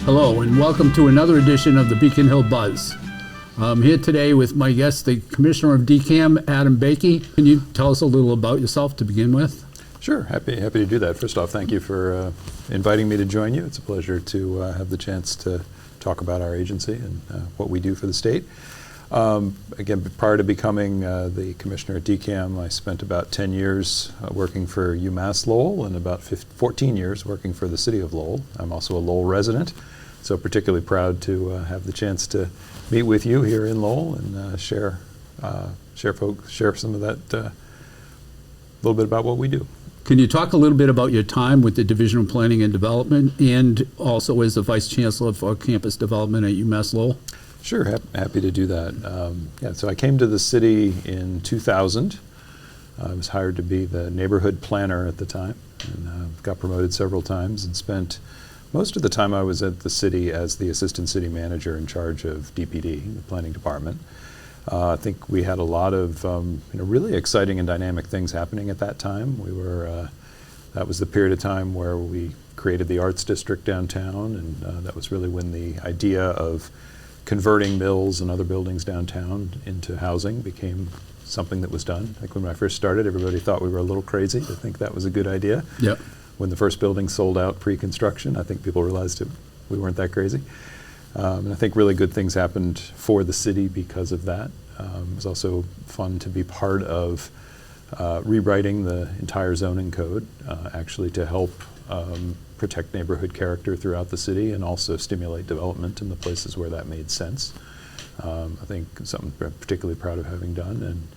Hello and welcome to another edition of the Beacon Hill Buzz. I'm here today with my guest, the Commissioner of DCAMM, Adam Baacke. Can you tell us a little about yourself to begin with? Sure, happy to do that. First off, thank you for inviting me to join you. It's a pleasure to have the chance to talk about our agency and what we do for the state. Again, prior to becoming the Commissioner at DCAMM, I spent about 10 years working for UMass Lowell and about 14 years working for the city of Lowell. I'm also a Lowell resident, so particularly proud to have the chance to meet with you here in Lowell and share some of that, a little bit about what we do. Can you talk a little bit about your time with the Division of Planning and Development and also as the Vice Chancellor for Campus Development at UMass Lowell? Sure, happy to do that. So I came to the city in 2000. I was hired to be the neighborhood planner at the time and got promoted several times and spent most of the time I was at the city as the Assistant City Manager in charge of DPD, the Planning Department. I think we had a lot of really exciting and dynamic things happening at that time. That was the period of time where we created the Arts District downtown, and that was really when the idea of converting mills and other buildings downtown into housing became something that was done. Like when I first started, everybody thought we were a little crazy to think that was a good idea. Yep. When the first building sold out pre-construction, I think people realized we weren't that crazy. And I think really good things happened for the city because of that. It was also fun to be part of rewriting the entire zoning code, actually to help protect neighborhood character throughout the city and also stimulate development in the places where that made sense. I think something I'm particularly proud of having done. And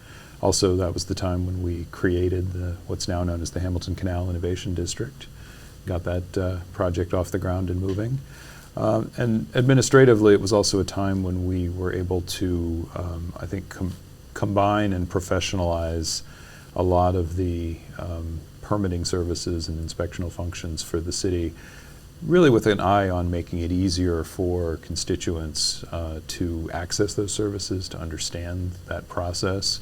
also that was the time when we created what's now known as the Hamilton Canal Innovation District. Got that project off the ground and moving. And administratively, it was also a time when we were able to, I think, combine and professionalize a lot of the permitting services and inspectional functions for the city, really with an eye on making it easier for constituents to access those services, to understand that process.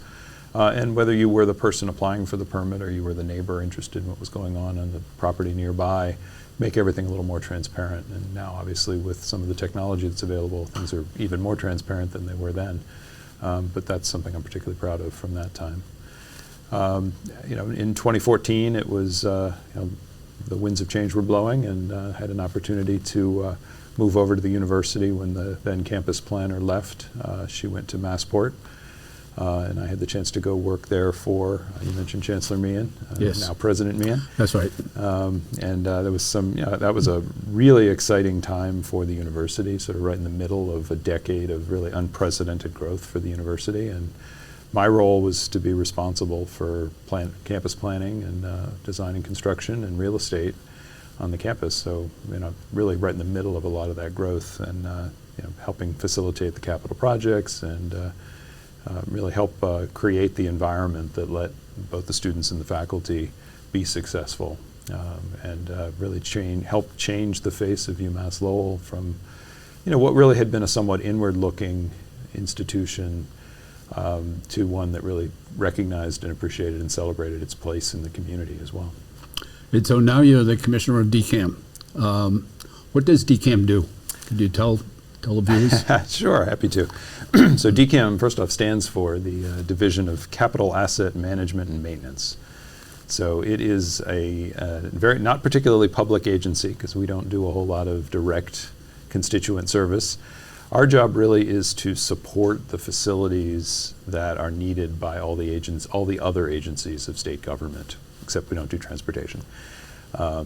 And whether you were the person applying for the permit or you were the neighbor interested in what was going on the property nearby, make everything a little more transparent. And now, obviously, with some of the technology that's available, things are even more transparent than they were then. But that's something I'm particularly proud of from that time. In 2014, it was the winds of change were blowing, and had an opportunity to move over to the university when the then campus planner left. She went to Massport. And I had the chance to go work there for, you mentioned Chancellor Meehan, yes. Now President Meehan. That's right. And there was that was a really exciting time for the university, sort of right in the middle of a decade of really unprecedented growth for the university. And my role was to be responsible for campus planning and design and construction and real estate on the campus. So, really right in the middle of a lot of that growth and, helping facilitate the capital projects and really help create the environment that let both the students and the faculty be successful and really help change the face of UMass Lowell from what really had been a somewhat inward-looking institution to one that really recognized and appreciated and celebrated its place in the community as well. And so now you're the Commissioner of DCAMM. What does DCAMM do? Could you tell the viewers? Sure, happy to. So DCAMM, first off, stands for the Division of Capital Asset Management and Maintenance. So it is a very not particularly public agency because we don't do a whole lot of direct constituent service. Our job really is to support the facilities that are needed by all the other agencies of state government, except we don't do transportation.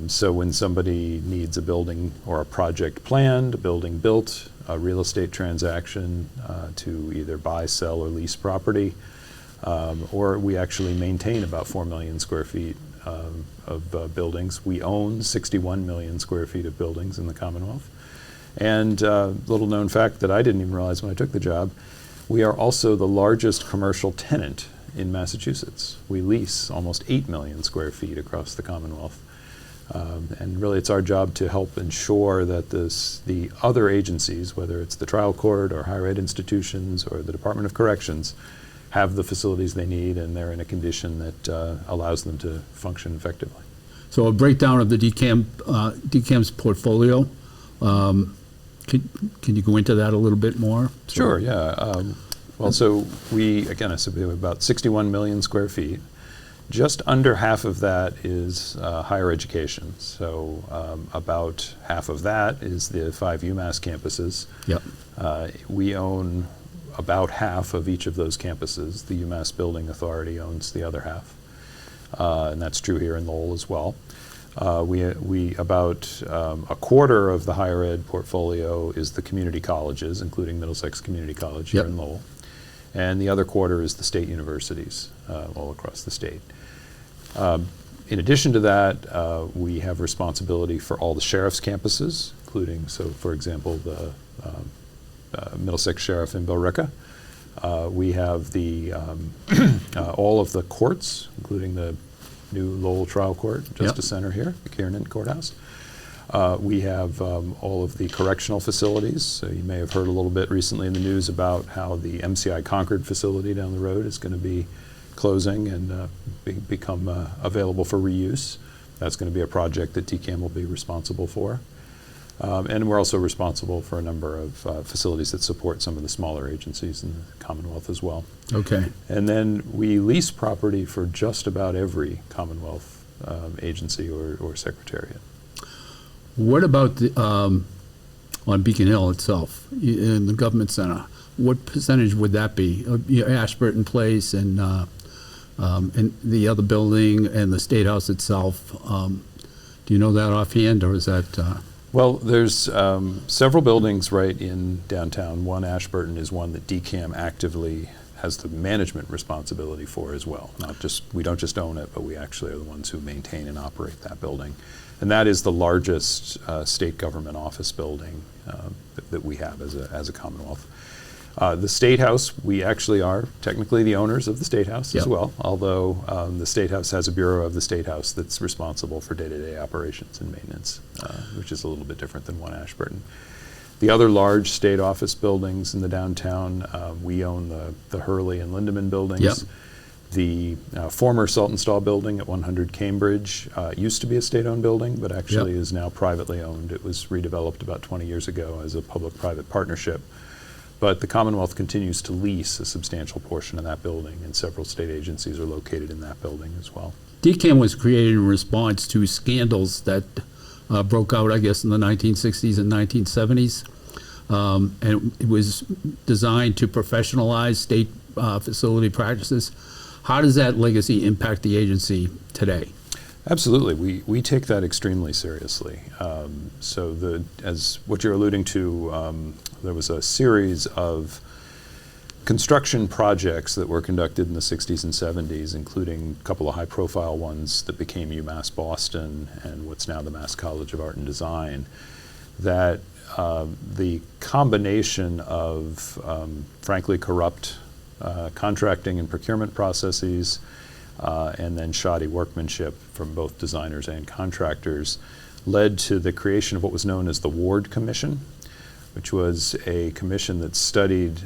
So when somebody needs a building or a project planned, a building built, a real estate transaction to either buy, sell, or lease property, or we actually maintain about 4 million square feet of buildings. We own 61 million square feet of buildings in the Commonwealth. And little known fact that I didn't even realize when I took the job, we are also the largest commercial tenant in Massachusetts. We lease almost 8 million square feet across the Commonwealth. And really it's our job to help ensure that the other agencies, whether it's the trial court or higher ed institutions or the Department of Corrections, have the facilities they need and they're in a condition that allows them to function effectively. So a breakdown of the DCAMM's portfolio. Can you go into that a little bit more? Sure, yeah. Well, so I said we have about 61 million square feet. Just under half of that is higher education. So about half of that is the 5 UMass campuses. Yep. We own about half of each of those campuses. The UMass Building Authority owns the other half. And that's true here in Lowell as well. We about a quarter of the higher ed portfolio is the community colleges, including Middlesex Community College here Yep. in Lowell. And the other quarter is the state universities all across the state. In addition to that, we have responsibility for all the sheriff's campuses, including, so for example, the Middlesex Sheriff in Billerica. We have the all of the courts, including the new Lowell Trial Court, Justice Center here, the Kiernan Courthouse. We have all of the correctional facilities. So you may have heard a little bit recently in the news about how the MCI Concord facility down the road is going to be closing and become available for reuse. That's going to be a project that DCAMM will be responsible for. And we're also responsible for a number of facilities that support some of the smaller agencies in the Commonwealth as well. Okay. And then we lease property for just about every Commonwealth agency or secretariat. What about on Beacon Hill itself, in the government center? What percentage would that be? Ashburton Place and the other building and the State House itself. Do you know that offhand, or is that? Well, there's several buildings right in downtown. One, Ashburton, is one that DCAMM actively has the management responsibility for as well. We don't just own it, but we actually are the ones who maintain and operate that building. And that is the largest state government office building that we have as a Commonwealth. The State House, we actually are technically the owners of the State House as well, although the State House has a Bureau of the State House that's responsible for day-to-day operations and maintenance, which is a little bit different than one Ashburton. The other large state office buildings in the downtown, we own the Hurley and Lindemann buildings. Yep. The former Saltonstall building at 100 Cambridge used to be a state-owned building, but actually is now privately owned. It was redeveloped about 20 years ago as a public-private partnership. But the Commonwealth continues to lease a substantial portion of that building, and several state agencies are located in that building as well. DCAMM was created in response to scandals that broke out, I guess, in the 1960s and 1970s. And it was designed to professionalize state facility practices. How does that legacy impact the agency today? Absolutely. We take that extremely seriously. So as what you're alluding to, there was a series of construction projects that were conducted in the 60s and 70s, including a couple of high-profile ones that became UMass Boston and what's now the Mass College of Art and Design, that the combination of, frankly, corrupt contracting and procurement processes and then shoddy workmanship from both designers and contractors led to the creation of what was known as the Ward Commission, which was a commission that studied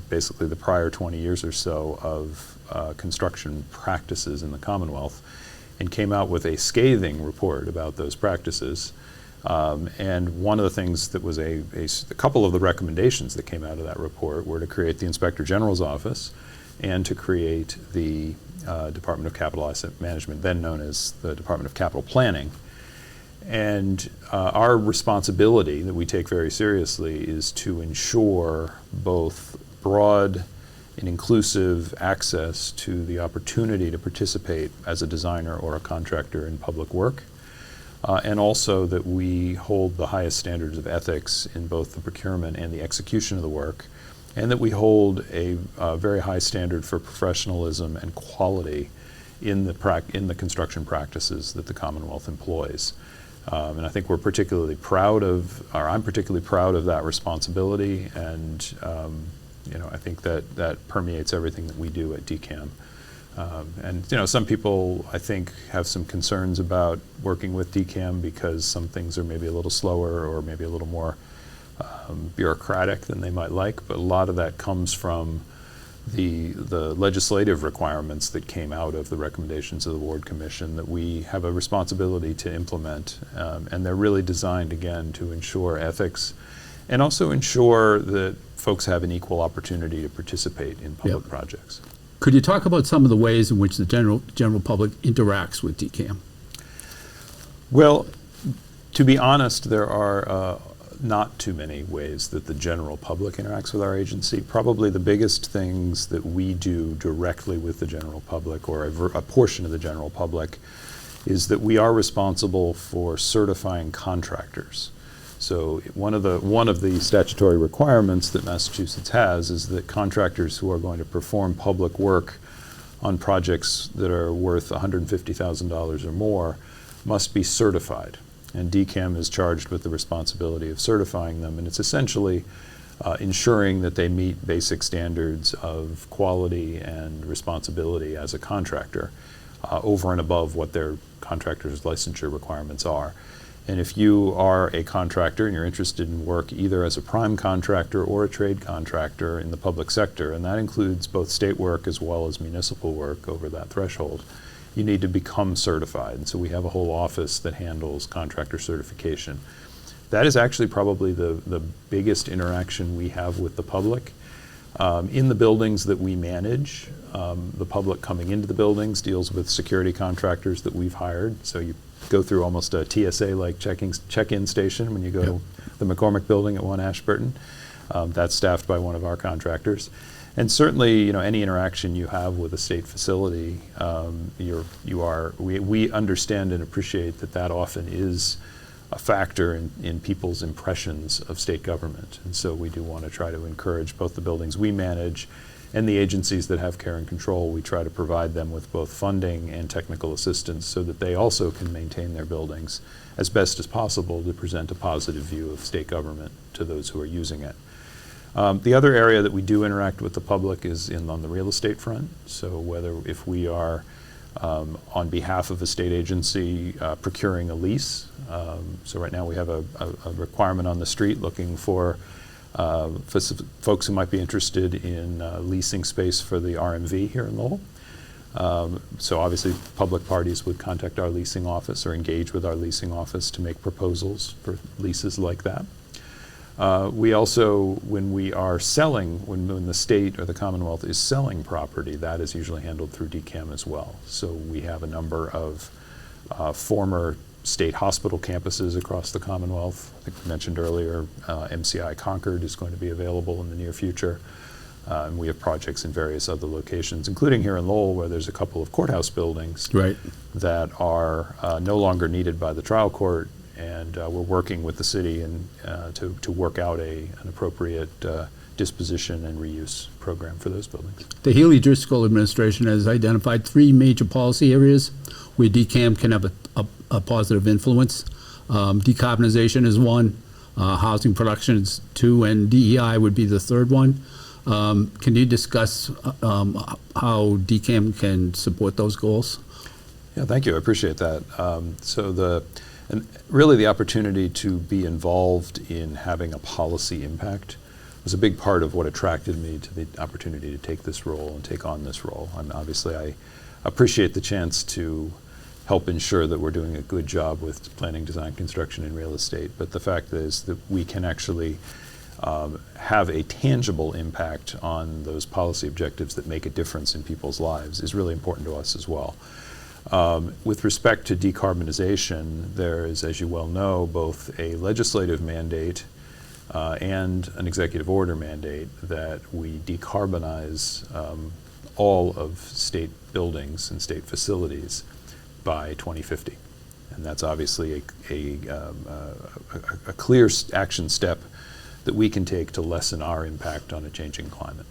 basically the prior 20 years or so of construction practices in the Commonwealth and came out with a scathing report about those practices. And one of the things that was a couple of the recommendations that came out of that report were to create the Inspector General's office and to create the Department of Capital Asset Management, then known as the Department of Capital Planning. And our responsibility that we take very seriously is to ensure both broad and inclusive access to the opportunity to participate as a designer or a contractor in public work, and also that we hold the highest standards of ethics in both the procurement and the execution of the work, and that we hold a very high standard for professionalism and quality in the construction practices that the Commonwealth employs. And I think we're particularly proud of, or I'm particularly proud of that responsibility, and I think that permeates everything that we do at DCAMM. And some people, I think, have some concerns about working with DCAMM because some things are maybe a little slower or maybe a little more bureaucratic than they might like, but a lot of that comes from the legislative requirements that came out of the recommendations of the Ward Commission that we have a responsibility to implement, and they're really designed, again, to ensure ethics and also ensure that folks have an equal opportunity to participate in public Yep. projects. Could you talk about some of the ways in which the general public interacts with DCAMM? Well, to be honest, there are not too many ways that the general public interacts with our agency. Probably the biggest things that we do directly with the general public, or a portion of the general public, is that we are responsible for certifying contractors. So one of the statutory requirements that Massachusetts has is that contractors who are going to perform public work on projects that are worth $150,000 or more must be certified. And DCAMM is charged with the responsibility of certifying them, and it's essentially ensuring that they meet basic standards of quality and responsibility as a contractor over and above what their contractor's licensure requirements are. And if you are a contractor and you're interested in work either as a prime contractor or a trade contractor in the public sector, and that includes both state work as well as municipal work over that threshold, you need to become certified. And so we have a whole office that handles contractor certification. That is actually probably the biggest interaction we have with the public. In the buildings that we manage, the public coming into the buildings deals with security contractors that we've hired. So you go through almost a TSA-like check-in station when you go to the McCormick building at 1 Ashburton. That's staffed by one of our contractors. And certainly, any interaction you have with a state facility, we understand and appreciate that often is a factor in people's impressions of state government. And so we do want to try to encourage both the buildings we manage and the agencies that have care and control. We try to provide them with both funding and technical assistance so that they also can maintain their buildings as best as possible to present a positive view of state government to those who are using it. The other area that we do interact with the public is on the real estate front. So if we are on behalf of a state agency procuring a lease. So right now we have a requirement on the street looking for folks who might be interested in leasing space for the RMV here in Lowell. So obviously public parties would contact our leasing office or engage with our leasing office to make proposals for leases like that. We also, when we are selling, when the state or the Commonwealth is selling property, that is usually handled through DCAMM as well. So we have a number of former state hospital campuses across the Commonwealth. I think we mentioned earlier, MCI Concord is going to be available in the near future. And we have projects in various other locations, including here in Lowell, where there's a couple of courthouse buildings that are no longer needed by the trial court. And we're working with the city to work out an appropriate disposition and reuse program for those buildings. The Healy-Driscoll administration has identified 3 major policy areas where DCAMM can have a positive influence. Decarbonization is one, housing production is 2, and DEI would be the 3rd one. Can you discuss how DCAMM can support those goals? Yeah, thank you. I appreciate that. And really the opportunity to be involved in having a policy impact was a big part of what attracted me to the opportunity to take this role and take on this role. Obviously, I appreciate the chance to help ensure that we're doing a good job with planning, design, construction, and real estate. But the fact is that we can actually have a tangible impact on those policy objectives that make a difference in people's lives is really important to us as well. With respect to decarbonization, there is, as you well know, both a legislative mandate and an executive order mandate that we decarbonize all of state buildings and state facilities by 2050. And that's obviously a clear action step that we can take to lessen our impact on a changing climate.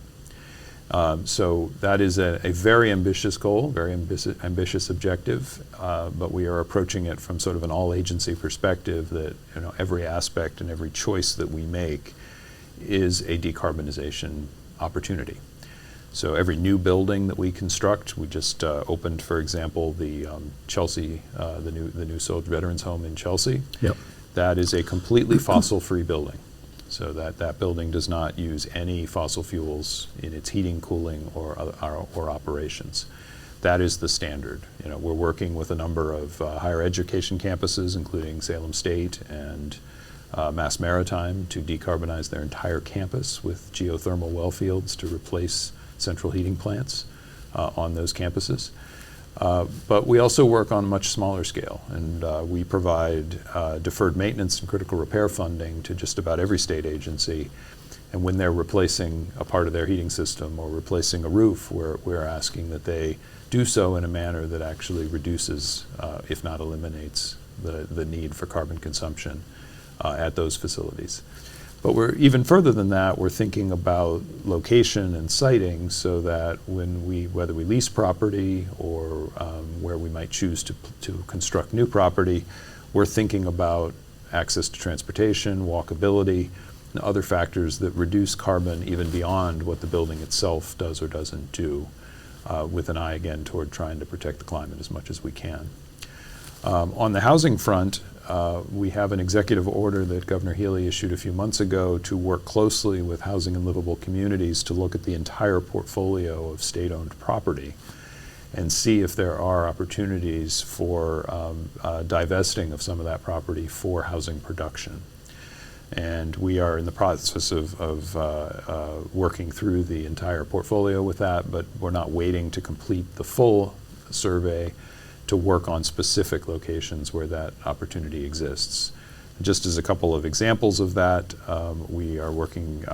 So that is a very ambitious goal, very ambitious objective, but we are approaching it from sort of an all-agency perspective that every aspect and every choice that we make is a decarbonization opportunity. So every new building that we construct, we just opened, for example, the Chelsea, the new Soldier Veterans Home in Chelsea. Yep. That is a completely fossil-free building. So that building does not use any fossil fuels in its heating, cooling, or operations. That is the standard. We're working with a number of higher education campuses, including Salem State and Mass Maritime to decarbonize their entire campus with geothermal well fields to replace central heating plants on those campuses. But we also work on a much smaller scale, and we provide deferred maintenance and critical repair funding to just about every state agency. And when they're replacing a part of their heating system or replacing a roof, we're asking that they do so in a manner that actually reduces, if not eliminates, the need for carbon consumption at those facilities. But we're even further than that. We're thinking about location and siting so that whether we lease property or where we might choose to construct new property, we're thinking about access to transportation, walkability, and other factors that reduce carbon even beyond what the building itself does or doesn't do, with an eye again toward trying to protect the climate as much as we can. On the housing front, we have an executive order that Governor Healy issued a few months ago to work closely with housing and livable communities to look at the entire portfolio of state-owned property and see if there are opportunities for divesting of some of that property for housing production. And we are in the process of working through the entire portfolio with that, but we're not waiting to complete the full survey to work on specific locations where that opportunity exists. Just as a couple of examples of that, we are working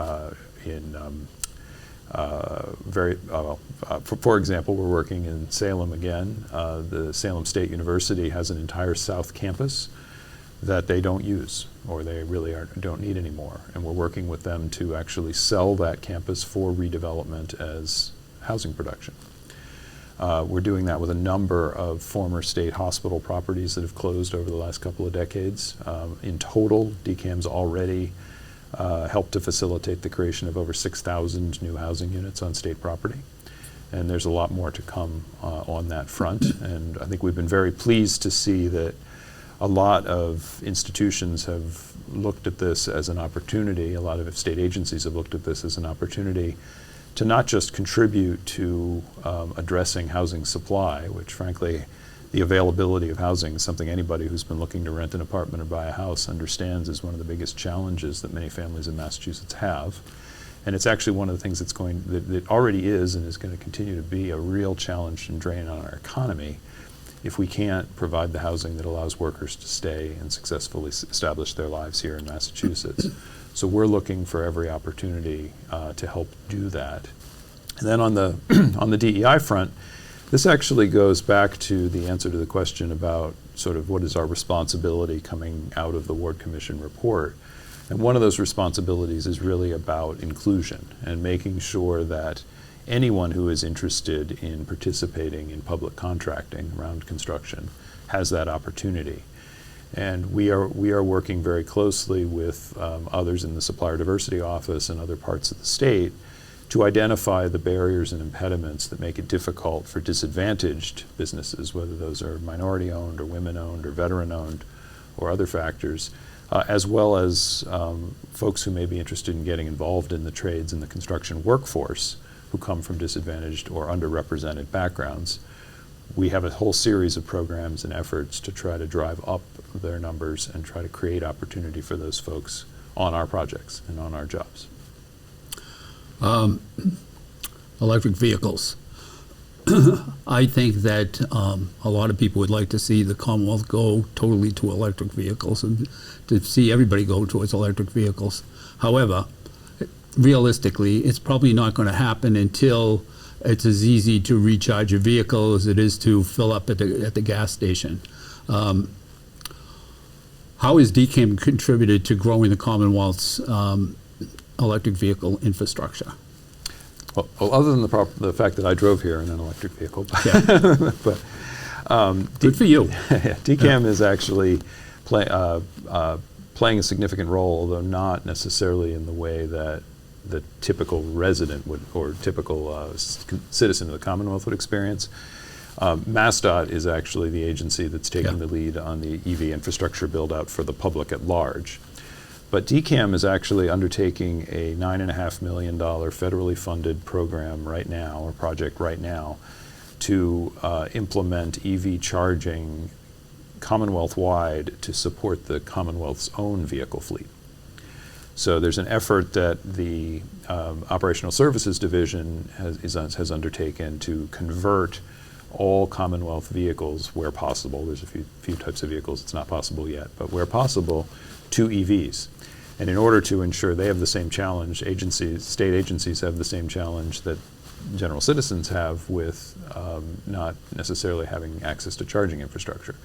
for example, we're working in Salem again. The Salem State University has an entire South Campus that they don't use, or they really don't need anymore. And we're working with them to actually sell that campus for redevelopment as housing production. We're doing that with a number of former state hospital properties that have closed over the last couple of decades. In total, DCAMM's already helped to facilitate the creation of over 6,000 new housing units on state property. And there's a lot more to come on that front. And I think we've been very pleased to see that a lot of institutions have looked at this as an opportunity. A lot of state agencies have looked at this as an opportunity to not just contribute to addressing housing supply, which frankly, the availability of housing is something anybody who's been looking to rent an apartment or buy a house understands is one of the biggest challenges that many families in Massachusetts have. And it's actually one of the things that already is and is going to continue to be a real challenge and drain on our economy if we can't provide the housing that allows workers to stay and successfully establish their lives here in Massachusetts. So we're looking for every opportunity to help do that. And then on the on the DEI front, this actually goes back to the answer to the question about sort of what is our responsibility coming out of the Ward Commission report. And one of those responsibilities is really about inclusion and making sure that anyone who is interested in participating in public contracting around construction has that opportunity. And we are working very closely with others in the Supplier Diversity Office and other parts of the state to identify the barriers and impediments that make it difficult for disadvantaged businesses, whether those are minority-owned or women-owned or veteran-owned or other factors, as well as folks who may be interested in getting involved in the trades and the construction workforce who come from disadvantaged or underrepresented backgrounds. We have a whole series of programs and efforts to try to drive up their numbers and try to create opportunity for those folks on our projects and on our jobs. Electric vehicles. I think that a lot of people would like to see the Commonwealth go totally to electric vehicles and to see everybody go towards electric vehicles. However, realistically, it's probably not going to happen until it's as easy to recharge your vehicle as it is to fill up at the gas station. How has DCAMM contributed to growing the Commonwealth's electric vehicle infrastructure? Well, other than the fact that I drove here in an electric vehicle, Yeah. but Good for you. DCAMM is actually playing a significant role, although not necessarily in the way that the typical resident would, or typical citizen of the Commonwealth would experience. MassDOT is actually the agency that's taking the lead on the EV infrastructure build out for the public at large. But DCAMM is actually undertaking a $9.5 million federally funded program right now, or project right now, to implement EV charging Commonwealth-wide to support the Commonwealth's own vehicle fleet. So there's an effort that the Operational Services Division has undertaken to convert all Commonwealth vehicles where possible. There's a few types of vehicles it's not possible yet, but where possible, to EVs. And in order to ensure they have the same challenge, state agencies have the same challenge that general citizens have with not necessarily having access to charging infrastructure.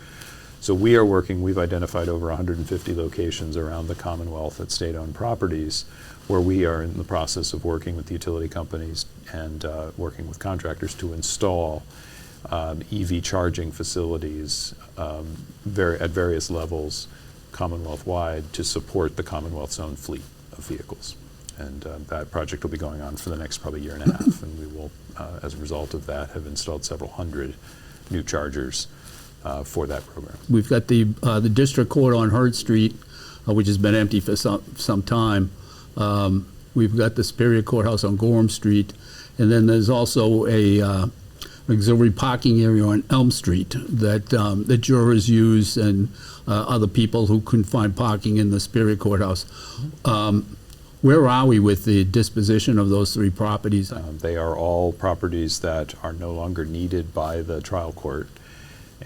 So we are working, we've identified over 150 locations around the Commonwealth at state-owned properties where we are in the process of working with the utility companies and working with contractors to install EV charging facilities at various levels Commonwealth-wide to support the Commonwealth's own fleet of vehicles. And that project will be going on for the next probably year and a half, and we will, as a result of that, have installed several hundred new chargers for that program. We've got the district court on Hurd Street, which has been empty for some time. We've got the Superior Courthouse on Gorham Street, and then there's also a auxiliary parking area on Elm Street that the jurors use and other people who couldn't find parking in the Superior Courthouse. Where are we with the disposition of those three properties? They are all properties that are no longer needed by the trial court,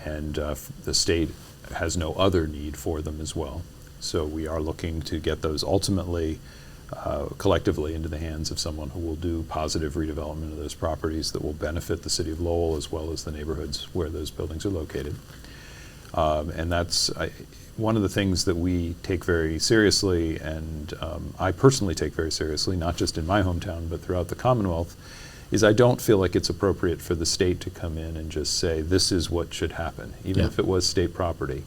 and the state has no other need for them as well. So we are looking to get those ultimately collectively into the hands of someone who will do positive redevelopment of those properties that will benefit the city of Lowell as well as the neighborhoods where those buildings are located. And that's one of the things that we take very seriously, and I personally take very seriously, not just in my hometown but throughout the Commonwealth, is I don't feel like it's appropriate for the state to come in and just say this is what should happen, even if it was state property.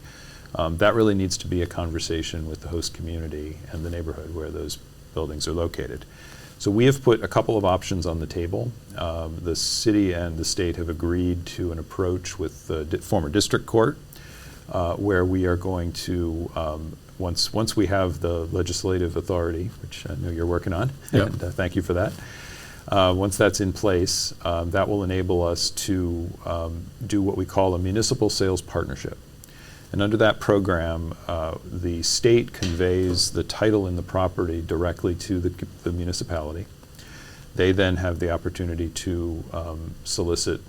That really needs to be a conversation with the host community and the neighborhood where those buildings are located. So we have put a couple of options on the table. The city and the state have agreed to an approach with the former district court where we are going to, once we have the legislative authority, which I know you're working on, and thank you for that. Once that's in place, that will enable us to do what we call a municipal sales partnership. And under that program, the state conveys the title in the property directly to the municipality. They then have the opportunity to solicit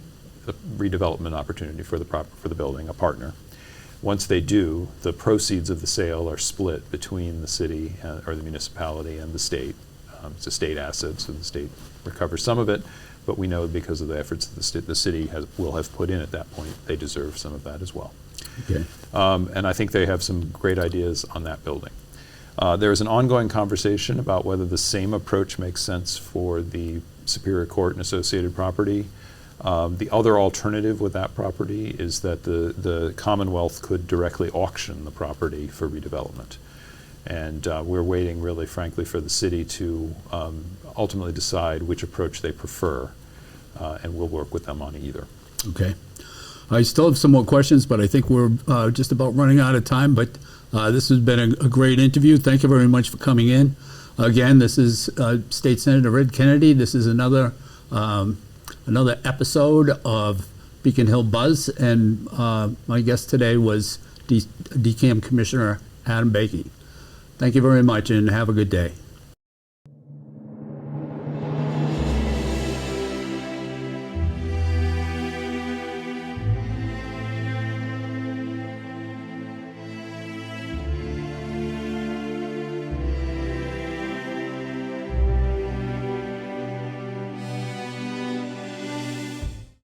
a redevelopment opportunity for the building, a partner. Once they do, the proceeds of the sale are split between the city or the municipality and the state. It's a state asset, so the state recovers some of it, but we know because of the efforts that the city will have put in at that point, they deserve some of that as well. Okay. And I think they have some great ideas on that building. There is an ongoing conversation about whether the same approach makes sense for the Superior Court and associated property. The other alternative with that property is that the Commonwealth could directly auction the property for redevelopment. And we're waiting really, frankly, for the city to ultimately decide which approach they prefer, and we'll work with them on either. Okay. I still have some more questions, but I think we're just about running out of time. But this has been a great interview. Thank you very much for coming in. Again, this is State Senator Red Kennedy. This is another episode of Beacon Hill Buzz, and my guest today was DCAMM Commissioner Adam Baacke. Thank you very much, and have a good day.